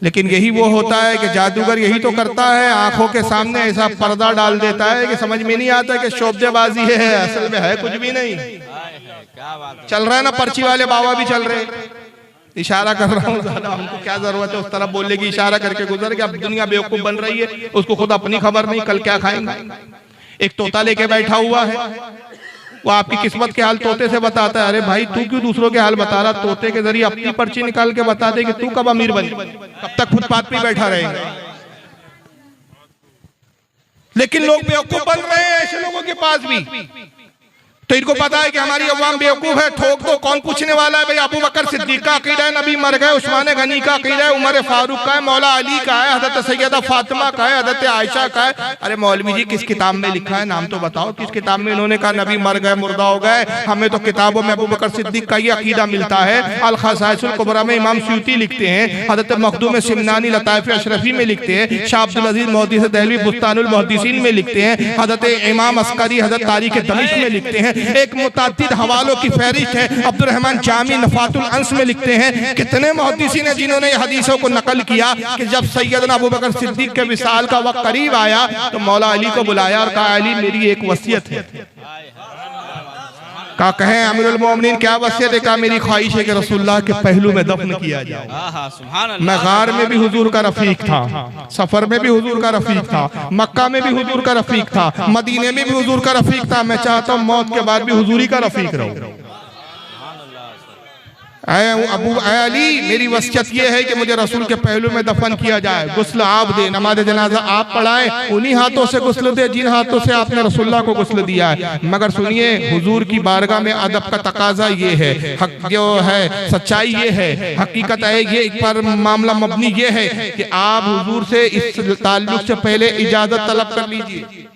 लेकिन यही वो होता है कि जादूगर यही तो करता है, आंखों के सामने ऐसा पर्दा डाल देता है कि समझ में नहीं आता कि शोबदेबाजी है, असल में है कुछ भी नहीं। चल रहा है ना, पर्ची वाले बाबा भी चल रहे, इशारा कर रहा हूँ, ज्यादा हमको क्या जरूरत है उस तरफ बोलने की, इशारा करके गुजर के। अब दुनिया बेवकूफ बन रही है, उसको खुद अपनी खबर नहीं कल क्या खाएंगे। एक तोता लेके बैठा हुआ है, वो आपकी किस्मत के हाल तोते से बताता है। अरे भाई तू क्यों दूसरों के हाल बता रहा, तोते के जरिए अपनी पर्ची निकाल के बता दे कि तू कब अमीर बने, कब तक फुटपाथ पे बैठा रहेगा। लेकिन लोग बेवकूफ बन रहे हैं ऐसे लोगों के पास भी। तो इनको पता है कि हमारी अवाम बेवकूफ है, ठोक दो, कौन पूछने वाला है। भाई अबू बकर सिद्दीक का अकीदा है, नबी मर गए, उस्मान गनी का अकीदा है, उमर फारूक का है, मौला अली का है, हजरत सैयदा फातिमा का है, हजरत आयशा का है। अरे मौलवी जी किस किताब में लिखा है, नाम तो बताओ, किस किताब में इन्होंने कहा नबी मर गए, मुर्दा हो गए। हमें तो किताबों में अबू बकर सिद्दीक का ये अकीदा मिलता है। अल खसाइसुल कुबरा में इमाम सूती लिखते हैं, हजरत मखदूम सिमनानी लताइफ अशरफी में लिखते हैं, शाह अब्दुल अजीज मुहद्दिस दहलवी बुस्तानुल मुहद्दिसीन में लिखते हैं, हजरत इमाम अस्करी हजरत तारीख दमिश्क में लिखते हैं। एक मुतादिद हवालों की फहरिस्त है, अब्दुल रहमान जामी नफातुल अंस में लिखते हैं। कितने मुहद्दिसीन हैं जिन्होंने हदीसों को नकल किया कि जब सैयदना अबू बकर सिद्दीक के विसाल का वक्त करीब आया तो मौला अली को बुलाया और कहा अली मेरी एक वसीयत है। कहा कहें अमीरुल मोमिनीन क्या वसीयत है? कहा मेरी ख्वाहिश है कि रसूलुल्लाह के पहलू में दफन किया जाए। मैं गार में भी हुजूर का रफीक था, सफर में भी हुजूर का रफीक था, मक्का में भी हुजूर का रफीक था, मदीने में भी हुजूर का रफीक था। मैं चाहता हूँ मौत के बाद भी हुजूरी का रफीक रहूं। अबू अली मेरी वसीयत ये है कि मुझे रसूल के पहलू में दफन किया जाए, गुस्ल आप दे, नमाज जनाजा आप पढ़ाएं, उन्हीं हाथों से गुस्ल दे जिन हाथों से आपने रसूलुल्लाह को गुस्ल दिया है। मगर सुनिए हुजूर की बारगाह में अदब का तकाजा ये है, हक जो है सच्चाई ये है, हकीकत है ये पर मामला मबनी ये है कि आप हुजूर से इस ताल्लुक से पहले इजाजत तलब कर लीजिए।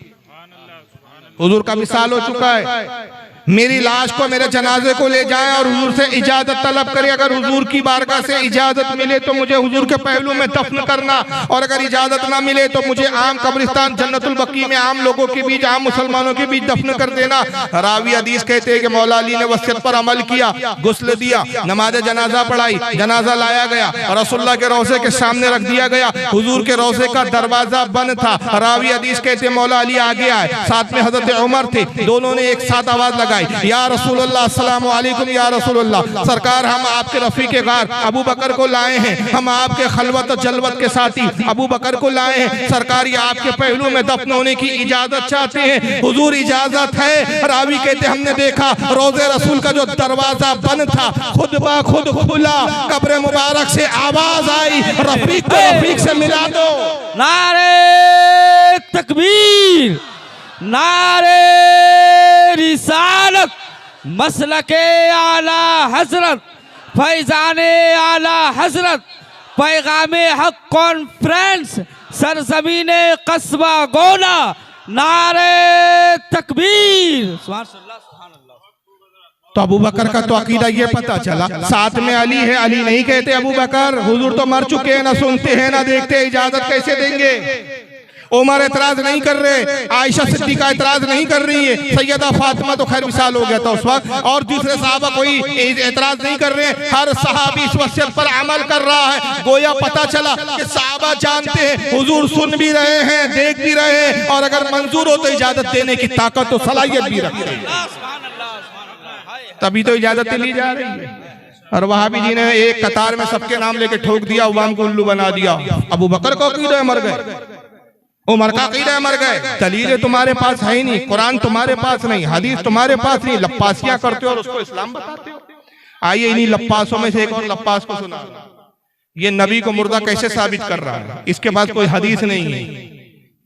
हुजूर का विसाल हो चुका है, मेरी लाश को मेरे जनाजे को ले जाएं और हुजूर से इजाजत तलब करें। अगर हुजूर की बारगाह से इजाजत मिले तो मुझे हुजूर के पहलू में दफन करना, और अगर इजाजत ना मिले तो मुझे आम कब्रिस्तान जन्नतुल बकी में आम लोगों के बीच, आम मुसलमानों के बीच दफन कर देना। रावी हदीस कहते हैं कि मौला अली ने वसीयत पर अमल किया, गुस्ल दिया, नमाज जनाजा पढ़ाई, जनाजा लाया गया, रसूलुल्लाह के रोज़े के सामने रख दिया गया। हुजूर के रोज़े का दरवाजा बंद था। रावी हदीस कहते हैं मौला अली आगे आए, साथ में हजरत उमर थे, दोनों ने एक साथ आवाज लगाई या रसूलुल्लाह अस्सलामु अलैकुम या रसूलुल्लाह, सरकार हम आपके रफीके गार अबू बकर को लाए हैं, हम आपके खलवत और जलवत के साथी अबू बकर को लाए हैं, सरकार ये आपके पहलू में दफन होने की इजाजत चाहते हैं। हुजूर इजाजत है? रावी कहते हमने देखा रोज़े रसूल का जो दरवाजा बंद था खुद ब खुद खुला, कब्र मुबारक से आवाज आई रफीक को रफीक से मिला दो। नारे तकबीर, नारे रिसालत, मसलके आला हजरत, फैजाने आला हजरत, पैगामे हक कॉन्फ्रेंस, सरजमीने कस्बा गोला, नारे तकबीर। तो अबू बकर का तो अकीदा ये पता चला, साथ में अली है, अली नहीं कहते अबू बकर, हुजूर तो मर चुके हैं, ना सुनते हैं ना देखते, इजाजत कैसे देंगे? उमर एतराज नहीं कर रहे, आयशा सिद्दीका एतराज नहीं कर रही है, सैयदा फातिमा तो खैर विसाल हो गया था उस वक्त, और दूसरे सहाबा कोई एतराज नहीं कर रहे हैं। हर सहाबी इस वसीयत पर अमल कर रहा है। गोया पता चला कि सहाबा जानते हैं, हुजूर सुन भी रहे हैं, देख भी रहे हैं, और अगर मंजूर हो तो इजाजत देने की ताकत तो सलाहियत भी रखते हैं, तभी तो इजाजत ली जा रही है। और वहाबी जी ने एक कतार में सबके नाम लेके ठोक दिया, अवाम को उल्लू बना दिया। अबू बकर को अकीदा मर गए, उमर का अकीदा मर गए, दलीलें तुम्हारे पास है ही नहीं, कुरान तुम्हारे पास नहीं, हदीस तुम्हारे पास नहीं, लप्पासियां करते हो और उसको इस्लाम बताते हो। आइए इन्हीं लप्पासों में से एक और लप्पास को सुना, ये नबी को मुर्दा कैसे साबित कर रहा है। इसके पास कोई हदीस नहीं है,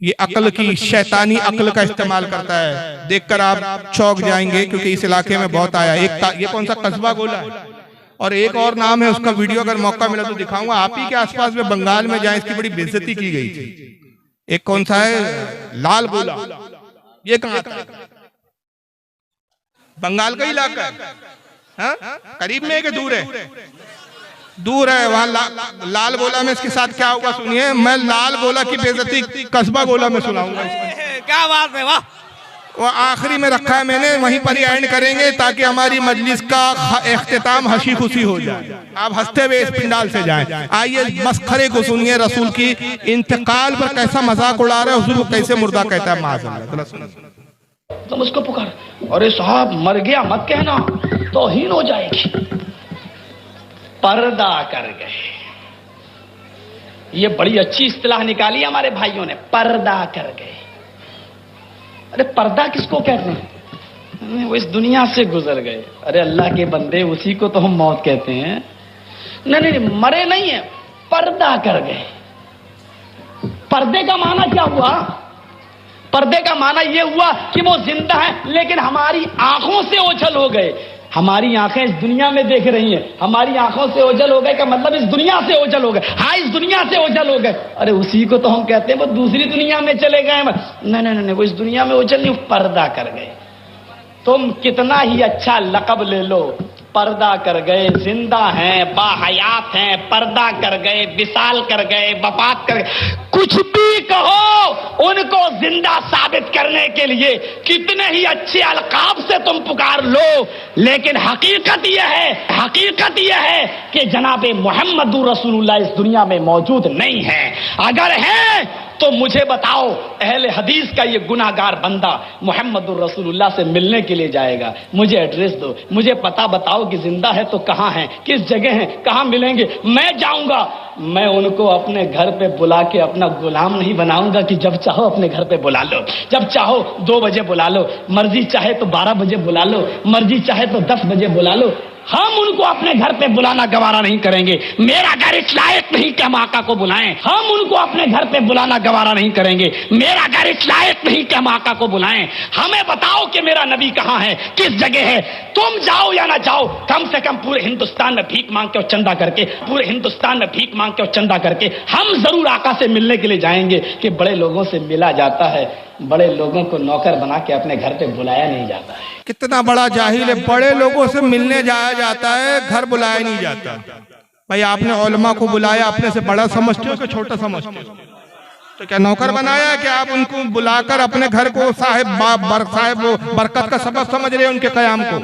ये अक्ल की शैतानी अक्ल का इस्तेमाल करता है। देखकर आप चौंक जाएंगे क्योंकि इस इलाके में बहुत आया। एक ये कौन सा कस्बा गोला है, और एक और नाम है उसका, वीडियो अगर मौका मिला तो दिखाऊंगा। आप ही के आसपास में बंगाल में जाए, इसकी बड़ी बेइज्जती की गई थी। एक कौन सा है, लाल गोला, ये कहाँ था? बंगाल का इलाका है, हाँ? करीब में है कि दूर है? दूर है। वहाँ लाल गोला में इसके साथ क्या होगा सुनिए। मैं लाल गोला की बेइज्जती कस्बा गोला में सुनाऊंगा। क्या बात है, वाह। वो आखिरी में रखा है मैंने, वहीं पर ही एंड करेंगे ताकि हमारी मजलिस का इख्तिताम हंसी खुशी हो जाए, आप हंसते हुए इस पिंडाल से जाएं। आइए मस्खरे को सुनिए, रसूल की इंतकाल पर कैसा मजाक उड़ा रहे हैं, हुजूर को कैसे मुर्दा कहता है माज़अल्लाह। तुम उसको पुकार, अरे साहब मर गया मत कहना, तौहीन हो जाएगी। पर्दा कर गए, ये बड़ी अच्छी इस्तिलाह निकाली हमारे भाइयों ने, पर्दा कर गए। अरे पर्दा किसको कहते हैं? वो इस दुनिया से गुजर गए। अरे अल्लाह के बंदे, उसी को तो हम मौत कहते हैं। नहीं नहीं, मरे नहीं है, पर्दा कर गए। पर्दे का माना क्या हुआ? पर्दे का माना यह हुआ कि वो जिंदा है लेकिन हमारी आंखों से ओझल हो गए। हमारी आंखें इस दुनिया में देख रही हैं, हमारी आंखों से ओझल हो गए का मतलब इस दुनिया से ओझल हो गए। हाँ, इस दुनिया से ओझल हो गए। अरे उसी को तो हम कहते हैं वो दूसरी दुनिया में चले गए। नहीं नहीं नहीं, वो इस दुनिया में ओझल नहीं, पर्दा कर गए। तुम कितना ही अच्छा लक़ब ले लो, पर्दा कर गए। जिंदा हैं, बाहयात हैं, पर्दा कर गए, विसाल कर गए, वफात कर गए, कुछ भी कहो, उनको जिंदा साबित करने के लिए कितने ही अच्छे अलकाब से तुम पुकार लो, लेकिन हकीकत यह है कि जनाबे मोहम्मदुर रसूलुल्लाह इस दुनिया में मौजूद नहीं है। अगर है तो मुझे बताओ, अहले हदीस का ये गुनाहगार बंदा मोहम्मदुर रसूलुल्लाह से मिलने के लिए जाएगा, मुझे एड्रेस दो, मुझे पता बताओ कि जिंदा है तो कहाँ है, किस जगह है, कहाँ मिलेंगे, मैं जाऊंगा। मैं उनको अपने घर पे बुला के अपना गुलाम नहीं बनाऊंगा कि जब चाहो अपने घर पे बुला लो, जब चाहो 2 बजे बुला लो, मर्जी चाहे तो 12 बजे बुला लो, मर्जी चाहे तो 10 बजे बुला लो। हम उनको अपने घर पे बुलाना गवारा नहीं करेंगे। मेरा घर इस लायक नहीं कि हम आका को बुलाएं। हम उनको अपने घर पे बुलाना गवारा नहीं करेंगे। मेरा घर इस लायक नहीं कि हम आका को बुलाएं। हमें बताओ कि मेरा नबी कहाँ है, किस जगह है। तुम जाओ या ना जाओ, कम से कम पूरे हिंदुस्तान में भीख मांग के और चंदा करके, पूरे हिंदुस्तान में भीख मांग के और चंदा करके हम जरूर आका से मिलने के लिए जाएंगे। कि बड़े लोगों से मिला जाता है, बड़े लोगों को नौकर बना के अपने घर पे बुलाया नहीं जाता है। कितना बड़ा जाहिल है, बड़े लोगों से मिलने जाया जाता है, घर बुलाया नहीं जाता। भाई आपने उलमा को बुलाया, अपने से बड़ा समझते हो कि छोटा समझते हो? तो क्या नौकर बनाया कि आप उनको बुलाकर अपने घर को साहिब बरकत का सबब समझ रहे हैं उनके कयाम को?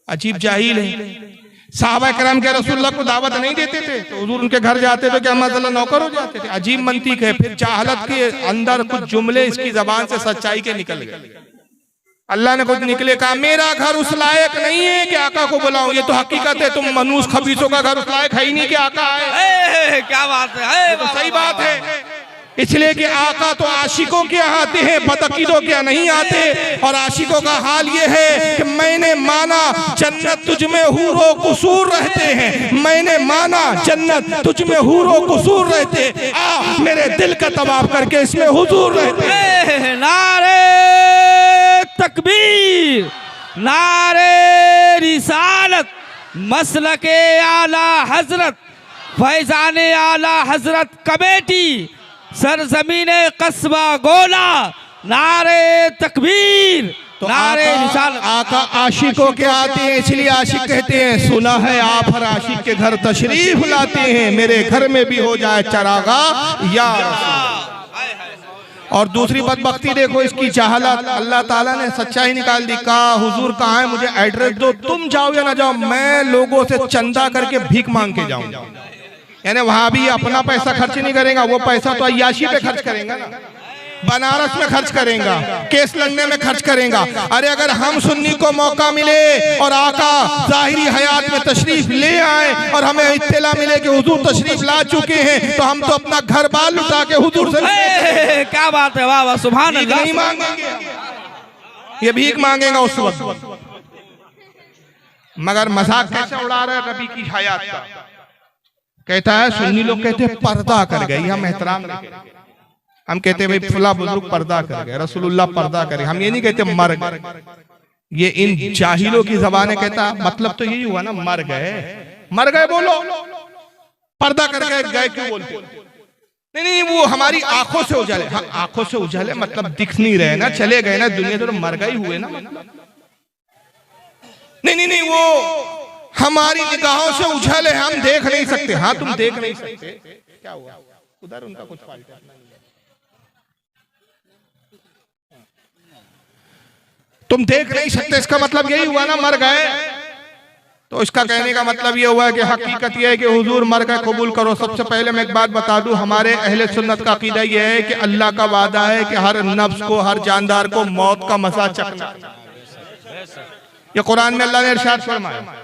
अजीब जाहिल है। साहबा करम के रसूलुल्लाह को दावत नहीं देते थे तो हुजूर उनके घर जाते तो क्या मतलब नौकर हो जाते थे? अजीब मंतीक है। फिर जाहलत के अंदर कुछ जुमले इसकी जबान से सच्चाई के निकल गए। अल्लाह ने खुद निकले कहा मेरा घर उस लायक नहीं है कि आका को बुलाऊं। ये तो हकीकत है, तुम मनूस खबीसों का घर उस लायक है ही नहीं कि आका आए। क्या बात है, तो सही बात है। इसलिए कि आका तो आशिकों के यहाँ आते हैं, बदअकीदों के नहीं आते। और आशिकों का हाल ये है कि मैंने माना जन्नत तुझ में हूरो कुसूर रहते हैं, मैंने माना जन्नत तुझ में हूरो कुसूर रहते, आ मेरे दिल का तवाफ करके इसमें हुजूर रहते हैं। नारे तकबीर, नारे रिसालत, मसलके आला हजरत, फैजाने आला हजरत कमेटी, सरजमीने कस्बा गोला, नारे तकबीर, तो नारे रिसालत। आका आशिकों के आते हैं, इसलिए आशिक कहते हैं सुना है आप हर आशिक के घर तशरीफ लाते हैं, मेरे घर में भी हो जाए चरागा या। और दूसरी बदबख्ती देखो इसकी जहालत, अल्लाह ताला ने सच्चाई निकाल दी। कहा हुजूर कहाँ है, मुझे एड्रेस दो, तुम जाओ या ना जाओ, मैं लोगों से चंदा करके भीख मांग के जाऊंगा। यानी वहां भी अपना पैसा खर्च नहीं करेगा, वो पैसा तो अय्याशी पे खर्च करेगा ना, बनारस में खर्च करेगा, केस लड़ने में खर्च करेगा। अरे अगर हम सुन्नी को मौका मिले और आका जाहिरी हयात में तशरीफ ले आए और हमें इत्तला मिले कि हुजूर तशरीफ ला चुके हैं, तो हम तो अपना घर बार लुटा के हुजूर से क्या बात है, वाह वाह सुभान अल्लाह। नहीं मांगेंगे, ये भीख मांगेगा उस वक्त। मगर मजाक कैसे उड़ा रहे नबी की हयात का। कहता है सुन्नी लोग कहते हैं पर्दा कर गई, हम एहतराम नहीं करते। हम कहते हैं भाई फला बुजुर्ग पर्दा कर गए, रसूलुल्लाह पर्दा करे, हम ये नहीं कहते मर गए। ये इन जाहिलों की ज़बान कहता मतलब तो यही हुआ ना, मर गए। मर गए बोलो, पर्दा कर गए, गए क्यों बोलते? नहीं नहीं, वो हमारी आंखों से उजाले। हाँ, आंखों से उजाले मतलब दिख नहीं रहे ना, चले गए ना दुनिया, तो मर गए हुए ना। नहीं नहीं नहीं, वो हमारी निगाहों से उछले, हम देख नहीं सकते। हाँ तुम देख नहीं सकते, क्या हुआ उधर उनका कुछ फाल्ट तुम देख नहीं सकते, इसका मतलब यही हुआ ना मर गए। तो इसका कहने का मतलब ये हुआ कि हकीकत ये है कि हुजूर मर गए, कबूल करो। सबसे पहले मैं एक बात बता दूं, हमारे अहले सुन्नत का अकीदा ये है कि अल्लाह का वादा है कि हर नफ्स को, हर जानदार को मौत का मजा चखना। ये कुरान में अल्लाह ने इरशाद फरमाया।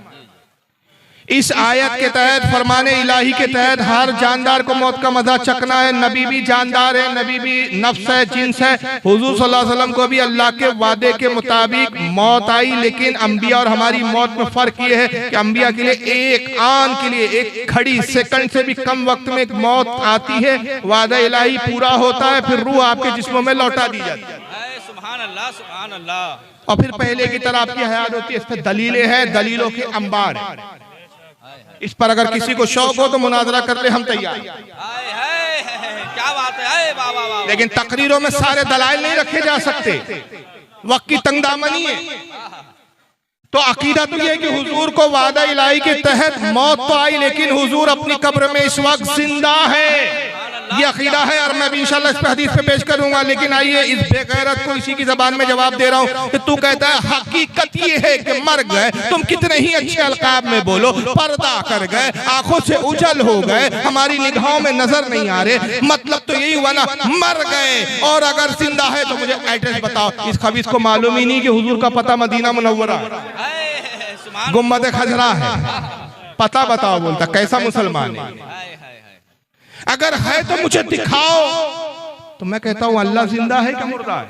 इस आयत के तहत, फरमाने इलाही के तहत हर जानदार को मौत का मजा चखना है। नबी भी जानदार है, नबी भी नफ्स है, जिन्स है। हुजूर सल्लल्लाहु अलैहि वसल्लम को भी अल्लाह के वादे के मुताबिक मौत आई, लेकिन अंबिया और हमारी मौत में फर्क ये है कि अंबिया के लिए एक आन के लिए, एक घड़ी सेकंड से भी कम वक्त में एक मौत आती है, वादा इलाही पूरा होता है, फिर रूह आपके जिस्मों में लौटा दी जाती है। सुभान अल्लाह, सुभान अल्लाह। और फिर पहले की तरह आपकी हयात होती है। इस पर दलीलें हैं, दलीलों के अंबार है। इस पर अगर किसी को शौक हो तो मुनाजरा कर ले, हम तैयार। क्या बात है, वाह वाह वाह। लेकिन तकरीरों में सारे दलाइल नहीं रखे जा सकते, वक्त की तंगदामनी है। तो अकीदा तो यह है कि हुजूर को वादा इलाही के तहत मौत तो आई, लेकिन हुजूर अपनी कब्र में इस वक्त जिंदा है। ये अकीदा है और मैं भी इंशाल्लाह इस पे हदीस पे पेश करूंगा। लेकिन आइए, इस बेगैरत को इसी की जबान में जवाब दे रहा हूँ कि तू कहता है हकीकत ये है कि मर गए। तुम कितने ही अच्छे अलकाब में बोलो, पर्दा कर गए, आंखों से उजल हो गए, हमारी निगाहों में नजर नहीं आ रहे। मतलब तो यही हुआ ना, मर गए। और अगर जिंदा है तो मुझे एड्रेस बताओ। इस खबीस को मालूम ही नहीं कि हुजूर का पता मदीना मुनव्वरा, गुम्बद खजरा है। पता बताओ, बोलता कैसा मुसलमान है। अगर है तो मुझे दिखाओ। तो मैं कहता हूं अल्लाह जिंदा है क्या मुर्दा है?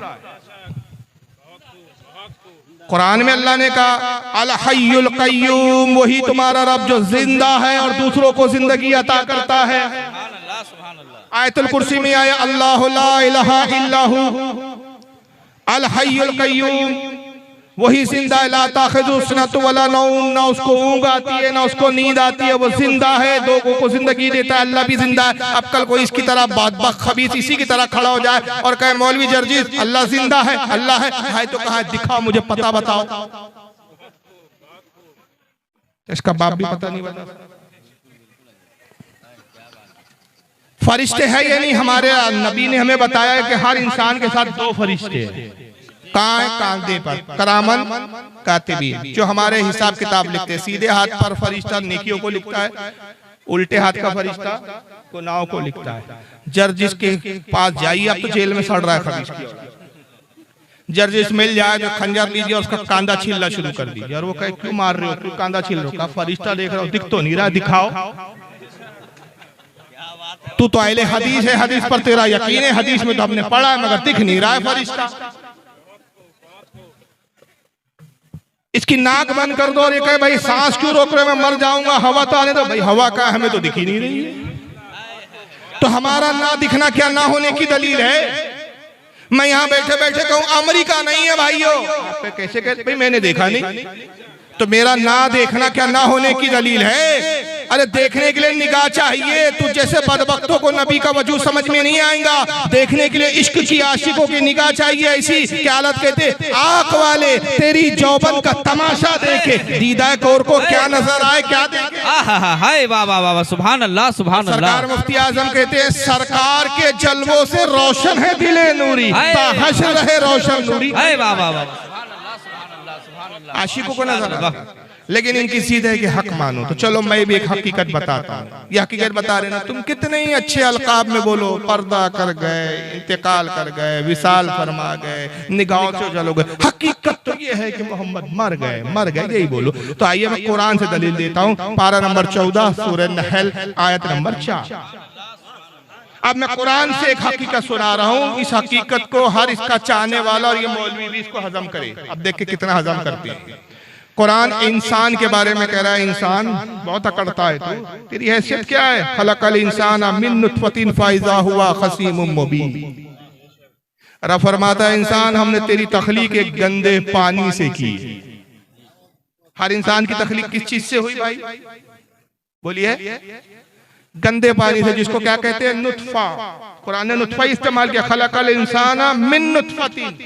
कुरान में अल्लाह ने कहा अल हय्युल कय्यूम, वही तुम्हारा रब जो जिंदा है और दूसरों को जिंदगी अता करता है। आयतुल कुर्सी में आया अल्लाहु ला इलाहा इल्लहु अल हय्युल कय्यूम, वही जिंदा है। ला ताखिज़ु सिनतु वला नौम, ना उसको ऊँघ आती है ना उसको नींद आती है, वो जिंदा है, लोगों को जिंदगी देता है। अल्लाह भी जिंदा है। अब कल कोई इसकी तरह बात खबीस इसी की तरह खड़ा हो जाए और कहे मौलवी जर्जीस अल्लाह जिंदा है, अल्लाह है तो कहा दिखाओ, मुझे पता बताओ। इसका बाप भी पता नहीं बता। फरिश्ते हैं या नहीं? हमारे नबी ने हमें बताया कि हर इंसान के साथ दो फरिश्ते हैं। कहाँ है? कांधे पर, करामन कातिबीन, जो हमारे हिसाब किताब लिखते हैं। सीधे हाथ पर फरिश्ता नेकियों को लिखता है, उल्टे हाथ का फरिश्ता गुनाहों को लिखता है। जर्जिस के पास जाइए, अब तो जेल में सड़ रहा है खबीस की। जर्जिस मिल जाए तो खंजर लीजिए, उसका कांधा छीलना शुरू कर दीजिए। और वो कहे क्यों मार रहे हो, क्यों कांधा छील रहे हो? कहा फरिश्ता देख रहा हो, दिख तो नहीं रहा, दिखाओ। तू तो अहले हदीस है, हदीस पर तेरा यकीन है, हदीस में तो हमने पढ़ा है, मगर दिख नहीं रहा है फरिश्ता। इसकी नाक बंद कर दो और ये कहे भाई सांस क्यों रोक रहे, मैं मर जाऊंगा, हवा तो आने दो। भाई हवा का हमें तो दिख ही नहीं रही है। तो हमारा ना दिखना क्या ना होने की दलील है? मैं यहाँ बैठे बैठे कहूँ अमेरिका नहीं है भाइयों, आप कैसे कहते? भाई मैंने देखा नहीं, तो मेरा ना देखना क्या ना होने की दलील है? अरे देखने के लिए निगाह चाहिए। तू जैसे बदबख्तों को नबी का वजूद समझ में नहीं आएगा, देखने के लिए इश्क की आशिकों की निगाह चाहिए। ऐसी क्या हालत कहते, आंख वाले तेरी जौबन का तमाशा देखे, दीदाए कौर को क्या नजर आए, क्या देखे। हाय वाह वाह वाह, सुभान अल्लाह, सुभान अल्लाह। सरकार मुफ्ती आजम कहते हैं सरकार के जलवों से रोशन है दिले नूरी, हश्र रहे रोशन नूरी। हाय वाह वाह वाह, आशिकों को नजर आता है। लेकिन इनकी सीध है कि हक मानो। तो चलो मैं भी एक हकीकत बताता हूँ। ये हकीकत बता रहे ना, तुम कितने ही अच्छे अलकाब में बोलो, पर्दा कर गए, इंतकाल कर गए, विसाल फरमा गए, निगाहों से उजल हो गए। हकीकत तो ये है कि मोहम्मद मर गए, मर गए, यही बोलो। तो आइए मैं कुरान से दलील देता हूँ। पारा नंबर 14 सूरह नहल आयत नंबर 4। अब मैं कुरान से एक हकीकत सुना रहा हूँ। इस हकीकत को हर इसका चाहने वाला और ये मौलवी भी इसको हजम करे। अब देख के कितना हजम करते हैं। कुरान इंसान के बारे में कह रहा है, इंसान बहुत अकड़ता है, तू तेरी हैसियत क्या है? खलकल इंसान मिन नुतफतिन फाइजा हुआ खसीमुम मुबीन। रब फरमाता है इंसान हमने तेरी तखलीक एक गंदे पानी से की। हर इंसान की तखलीक किस चीज से हुई भाई? बोलिए। गंदे पानी से, जिसको क्या कहते हैं? नुतफा। कुरान ने नुतफा इस्तेमाल किया। खलकल इंसान मिन नुतफतिन,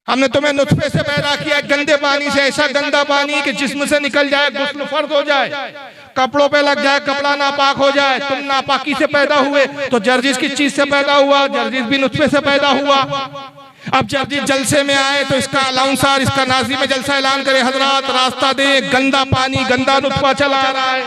हमने तुम्हें नुतफे से पैदा किया, गंदे पानी से। ऐसा गंदा पानी कि जिस्म से निकल जाए, गुस्ल फर्ज हो जाए, कपड़ों पे लग जाए, कपड़ा नापाक हो जाए। तुम नापाकी से पैदा हुए तो जर्जिस किस चीज से पैदा हुआ? जर्जिस भी नुतफे से पैदा हुआ। अब जब जिस जलसे में आए तो इसका अलाउंसर, इसका नाज़ी में जलसा ऐलान करे, हजरात रास्ता दे, गंदा पानी, गंदा नुतफा चला आ रहा है।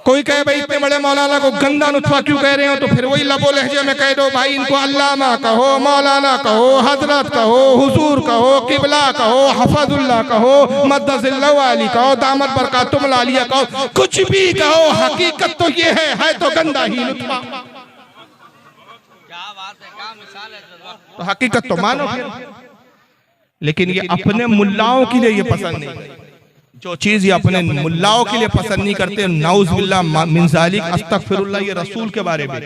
कोई कहे भाई इतने बड़े मौलाना को गंदा नुतफा क्यों कह रहे हो, तो फिर वही लबो लहजे में कह दो भाई इनको अल्लामा कहो, मौलाना कहो, हजरत कहो, हुजूर कहो, किबला कहो, हफजुल्लाह कहो, मद्दजिल्लाहु अली कहो, दामत बरकातुहुल आलिया कहो, कुछ भी कहो, हकीकत तो ये है तो गंदा ही नुतफा। तो हकीकत तो मानो फिर। लेकिन ये अपने मुल्लाओं के लिए ये पसंद नहीं, जो चीज ये अपने मुल्लाओं के लिए पसंद नहीं करते, नाउज़ बिल्लाह मिन ज़ालिक, अस्तगफिरुल्लाह, ये रसूल के बारे में।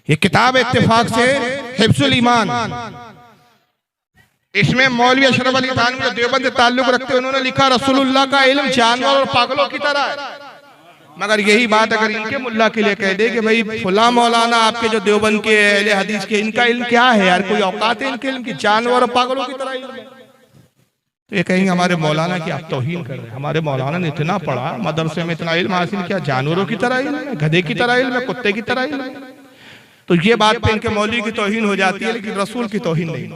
ये किताब इत्तेफाक से हिफ्ज़ुल ईमान, इसमें मौलवी अशरफ अली थानवी देवबंद से ताल्लुक रखते हैं, उन्होंने लिखा रसूलुल्लाह का इल्म जानवर और पागलों की तरह है। मगर यही बात अगर इनके मुल्ला के लिए कह दे कि भाई फुला मौलाना आपके जो देवबंद के अहले हदीस के, इनका इल्म क्या है यार, कोई औकात है इनके इल्म की, जानवर और पागलों की तरह इल्म है, तो ये कहेंगे हमारे मौलाना की आप तौहीन कर रहे हैं। हमारे मौलाना ने इतना पढ़ा, मदरसे में इतना इल्म हासिल किया, जानवरों की तरह इल्म है, गधे की तरह इल्म है, कुत्ते की तरह इल्म है। तो ये बात पे इनके मौलवी की तौहीन हो जाती है, लेकिन रसूल की तौहीन नहीं।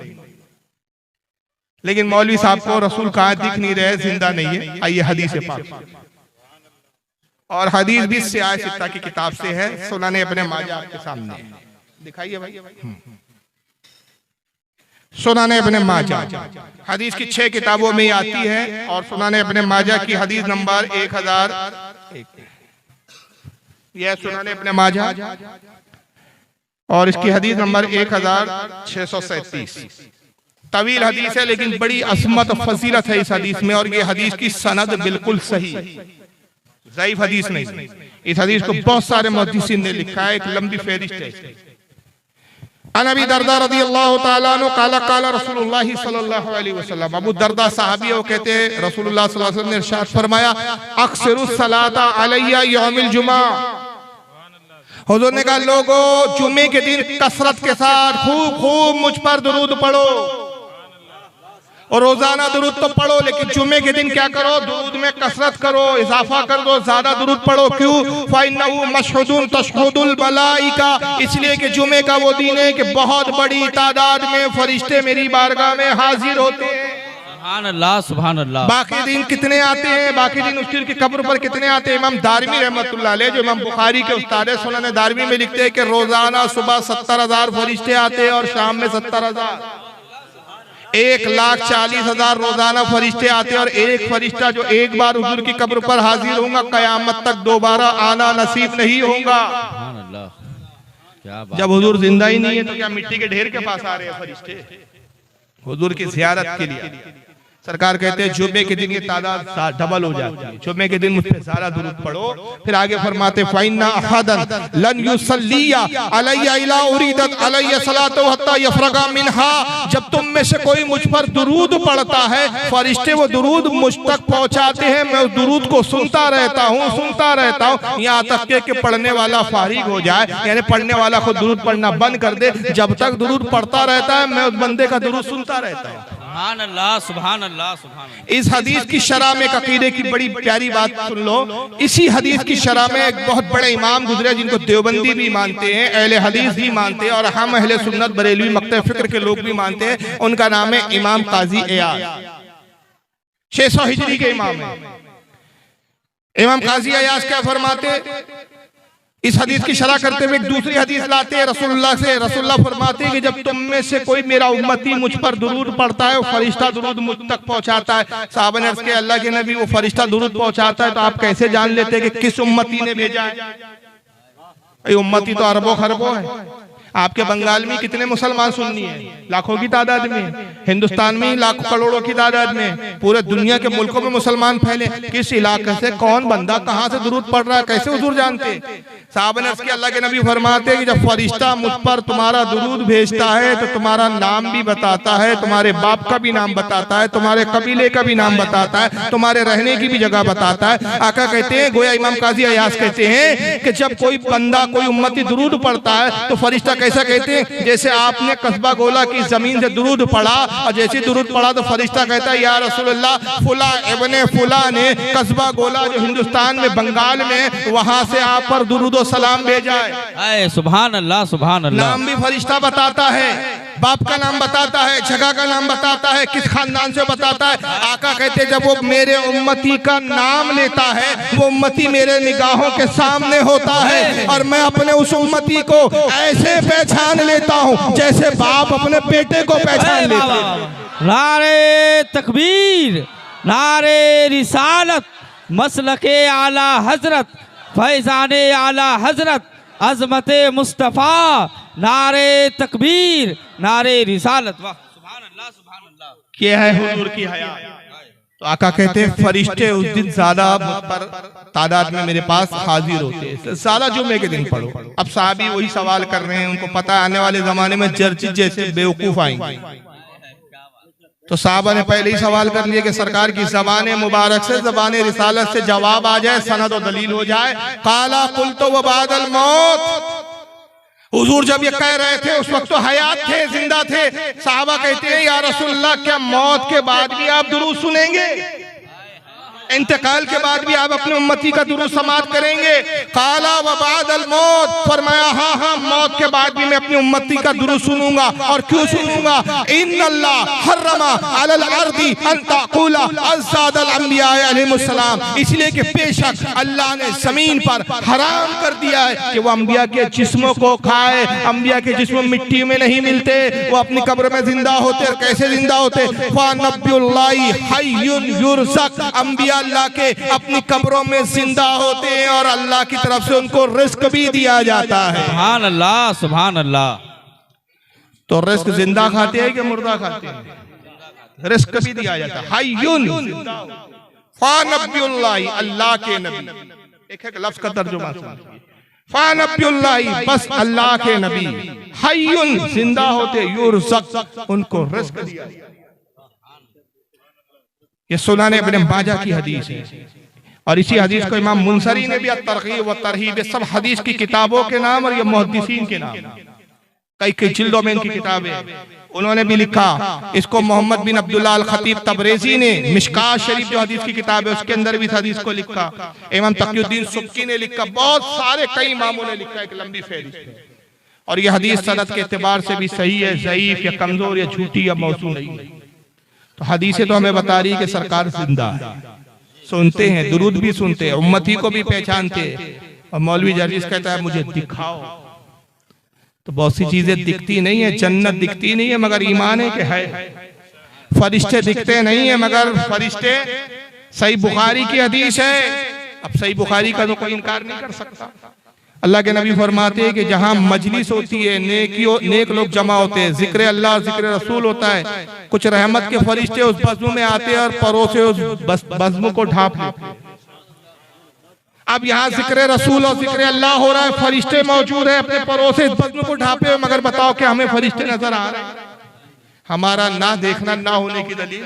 लेकिन मौलवी साहब को रसूल कहाँ दिख नहीं रहे, जिंदा नहीं है। आइए हदीस पाक, और हदीस भी सियाह सित्ता की किताब से है, सुनाने अपने माजा आपके सामने दिखाइए भाई। सुनाने अपने माजा हदीस की 6 किताबों में आती है, और सुनाने अपने माजा की हदीस नंबर 1001, यह सुनाने अपने माजा, और इसकी हदीस नंबर 1637। तवील हदीस है लेकिन बड़ी असमत फजीलत है इस हदीस में, और ये हदीस की सनद बिल्कुल सही, ज़ईफ हदीस नहीं। इस हदीस को बहुत सारे मुहद्दिसीन ने लिखा है, एक लंबी फहरिस्त है। अन अबी दरदा रज़ियल्लाहु तआला अन्हु क़ाला क़ाला रसूलुल्लाह सल्लल्लाहु अलैहि वसल्लम, अबू दरदा सहाबी है, वो कहते हैं रसूलुल्लाह सल्लल्लाहु अलैहि वसल्लम ने इरशाद फरमाया, अक्सरुस सलाता अलैया यौमिल जुमा। हुजूर ने कहा लोगों जुमे के दिन कसरत के साथ खूब खूब मुझ पर दुरूद पढ़ो, और रोजाना दुरूद तो पढ़ो, लेकिन जुमे के दिन क्या करो, दुरूद में कसरत करो, इजाफा कर दो, ज्यादा दुरूद पढ़ो। क्यों? फ़इन्नहु मशहुदुन तशहुदुल मलाइका, इसलिए कि जुमे का वो दिन है कि बहुत बड़ी तादाद में फरिश्ते मेरी बारगाह में हाजिर होते हैं। सुभान अल्लाह, सुभान अल्लाह। बाकी दिन कितने आते हैं, बाकी दिन उसकी की कब्र पर कितने आते हैं? इमाम दारमी रहमतुल्लाह अलैह, जो इमाम बुखारी के उस्ताद है, सुनन दारमी में लिखते हैं कि रोजाना सुबह 70,000 फरिश्ते आते हैं, और शाम में 70,000, 1,40,000 रोजाना फरिश्ते आते हैं। और एक फरिश्ता जो एक बार हुजूर की कब्र पर हाजिर होगा, कयामत तक दोबारा आना नसीब नहीं होगा। जब हुजूर जिंदा ही नहीं है तो क्या मिट्टी के ढेर के पास आ रहे हैं फरिश्ते हुजूर की ज़ियारत के लिए? सरकार कहते हैं जुमे के दिन ये तादाद डबल हो जाती है, जुमे के दिन मुझ पे ज़्यादा दुरूद पढ़ो। फिर आगे फरमाते फ़इन्ना अहदन लन युसल्लिया अलैया इला उरीदत अलैया सलातु हत्ता यफरगा मिनहा, जब तुम में से कोई मुझ पर दुरूद पढ़ता है, फरिश्ते वो दुरूद मुझ तक पहुंचाते हैं, मैं उस दुरूद को सुनता रहता हूँ, यहाँ तक के पढ़ने वाला फारिग हो जाए, यानी पढ़ने वाला खुद दुरूद पढ़ना बंद कर दे। जब तक दुरूद पढ़ता रहता है, मैं उस बंदे का दुरूद सुनता रहता हूँ। सुभान अल्लाह, सुभान अल्लाह, सुभान अल्लाह। इस हदीस की शरह में अकीदे की बड़ी प्यारी बात सुन लो। इसी हदीस की शरह में एक बहुत बड़े इमाम गुजरे, जिनको देवबंदी भी मानते हैं, अहले हदीस भी मानते हैं, और हम अहले सुन्नत बरेलवी मक्तब फिक्र के लोग भी मानते हैं। उनका नाम है इमाम काजी अयाज, 600 हिजरी के इमाम है। इमाम काजी अयाज क्या फरमाते, इस हदीस की शरह करते हुए एक दूसरी हदीस लाते हैं रसूलुल्लाह से। रसूलुल्लाह फरमाते हैं कि जब तुम में से कोई मेरा उम्मती मुझ पर दुरूद पढ़ता है, वो फरिश्ता दुरूद मुझ तक पहुंचाता है। साहबा ने अर्ज़ किया अल्लाह के नबी, वो फरिश्ता दुरूद पहुंचाता है तो आप कैसे जान लेते हैं कि किस उम्मती ने भेजा है? उम्मती तो अरबों खरबों है। आपके बंगाल में कितने मुसलमान सुन्नी हैं? लाखों की तादाद में। हिंदुस्तान में लाखों करोड़ों की तादाद में। पूरे दुनिया के मुल्कों में मुसलमान फैले। किस इलाके से कौन बंदा कहाँ से दुरूद पढ़ रहा है, कैसे हुजूर जानते? साहब ने अर्ज़ किया अल्लाह के नबी फरमाते हैं कि जब फरिश्ता मुझ पर तुम्हारा दुरूद भेजता है तो तुम्हारा नाम भी बताता है, तुम्हारे बाप का भी नाम बताता है, तुम्हारे कबीले का भी नाम बताता है, तुम्हारे रहने की भी जगह बताता है। आका कहते हैं, गोया इमाम काजी अयाज कहते हैं कि जब कोई बंदा कोई उम्मती दुरूद पढ़ता है तो फरिश्ता कैसा कहते हैं, जैसे आपने कस्बा गोला की जमीन से दुरूद पढ़ा, और जैसे दुरूद पढ़ा तो फरिश्ता कहता है या रसूलुल्लाह फुला इब्ने फुला ने कस्बा गोला जो हिंदुस्तान में बंगाल में, वहां से आप पर दुरूद दरूद सलाम भेजा है। अरे सुभान अल्लाह, सुभान अल्लाह। नाम भी फरिश्ता बताता है, बाप का नाम बताता है, जगह का नाम बताता है, किस खानदान से बताता है। आका कहते जब वो मेरे उम्मती का नाम लेता है, वो उम्मती मेरे निगाहों के सामने होता है और मैं अपने उस उम्मती को ऐसे पहचान लेता हूँ जैसे बाप अपने बेटे को पहचान लेता है। नारे तकबीर, नारे रिसालत, मसलके आला हजरत, फैजाने आला हजरत, अजमत मुस्तफ़ा, नारे तकबीर, नारे रिसालत। वाह, सुभान अल्लाह, सुभान अल्लाह। क्या है हुजूर की हया। तो आका कहते हैं फरिश्ते उस दिन ज्यादा मुझ पर तादाद में मेरे पास हाजिर होते हैं, ज्यादा जुम्मे के दिन पढ़ो। अब साहबी वही सवाल कर रहे हैं, उनको पता है आने वाले जमाने में जर्जिस जैसे बेवकूफ आएंगे। तो साहबा ने पहले ही सवाल कर लिया कि सरकार की ज़बान मुबारक से, ज़बान रिसालत से जवाब आ जाए, सनद और दलील हो जाए। काला कुल तो व बादल मौत। हुजूर जब ये कह रहे थे उस वक्त तो हयात थे, जिंदा थे। साहबा कहते हैं या रसूलल्लाह क्या मौत के बाद भी आप दुरूद सुनेंगे? इंतकाल के बाद भी आप अपने उम्मती का दुरूद समात करेंगे? काला व बादल मौत, फरमाया हाँ हाँ, मौत के बाद भी मैं अपनी उम्मती का दुरूद सुनूंगा। और क्यों सुनूंगा? इन्नल्लाह हर्रमा अलल अर्दी अन तक़ूला अज़्ज़ादल अंबिया अलैहिमुस्सलाम, इसलिए कि बेशक अल्लाह ने जमीन पर हराम कर दिया है कि वो अंबिया के जिस्मों को खाए। अंबिया के जिस्म मिट्टी में नहीं मिलते, वो अपनी कब्र में जिंदा होते। और कैसे जिंदा होते? फ़नब्युल्लाहि हय्युन युरज़क़, अंबिया अल्लाह के अपनी कब्रों में जिंदा होते हैं और अल्लाह की तरफ से उनको रिस्क भी दिया जाता है। सुभान अल्लाह, सुभान अल्लाह। तो रिस्क जिंदा खाते हैं कि मुर्दा खाते हैं? रिस्क भी दिया जाता है। हय्युन फ़नब्युल्लाहि, अल्लाह के नबी। एक एक लफ्ज का तर्जुमा सुनिए। फ़नब्युल्लाहि, बस अल्लाह के नबी। हय्युन, जिंदा होते, युरज़क़, उनको रिस्क दिया। ये सुनाने इब्न माजा की हदीस है और इसी हदीस को इमाम मुंसरी ने भी तरगीब व तरहीब, सब हदीस की किताबों के नाम और ये मुहद्दिसीन के नाम, कई कई जिल्दों में इनकी किताबें, उन्होंने भी लिखा। इसको मोहम्मद बिन अब्दुल्लाह अल खतीब तबरेज़ी ने मिशकात शरीफ जो हदीस की किताब है उसके अंदर भी इस हदीस को लिखा। इमाम तक़ियुद्दीन सुब्की ने लिखा, बहुत सारे कई इमामों ने लिखा, एक लंबी फहरिस्त। और ये हदीस सनद के एतबार से भी सही है, ज़ईफ या कमजोर या झूठी या मौसू नहीं। तो हदीसें तो हमें बता रही है कि सरकार जिंदा है, सुनते हैं, दुरूद भी सुनते हैं, उम्मती को भी पहचानते हैं। और मौलवी जर्जिस कहता है मुझे दिखाओ, तो बहुत सी चीजें दिखती नहीं है। जन्नत दिखती नहीं है मगर ईमान है कि है। फरिश्ते दिखते नहीं है मगर फरिश्ते, सही बुखारी की हदीस है। अब सही बुखारी का तो कोई इनकार नहीं कर सकता। अल्लाह के नबी फरमाते हैं कि जहां मजलिस होती है, नेक लोग जमा होते हैं, जिक्र अल्लाह जिक्र रसूल होता है, कुछ रहमत के फरिश्ते उस बज़्म में आते हैं और परोसे उस बज़्म को ढांप लेते हैं। अब यहाँ जिक्र रसूल और जिक्र अल्लाह हो रहा है, फरिश्ते मौजूद है अपने परोसे इस बज़्म को ढांपे हुए, मगर बताओ कि हमें फरिश्ते नजर आ रहे हैं? हमारा ना देखना ना होने की दलील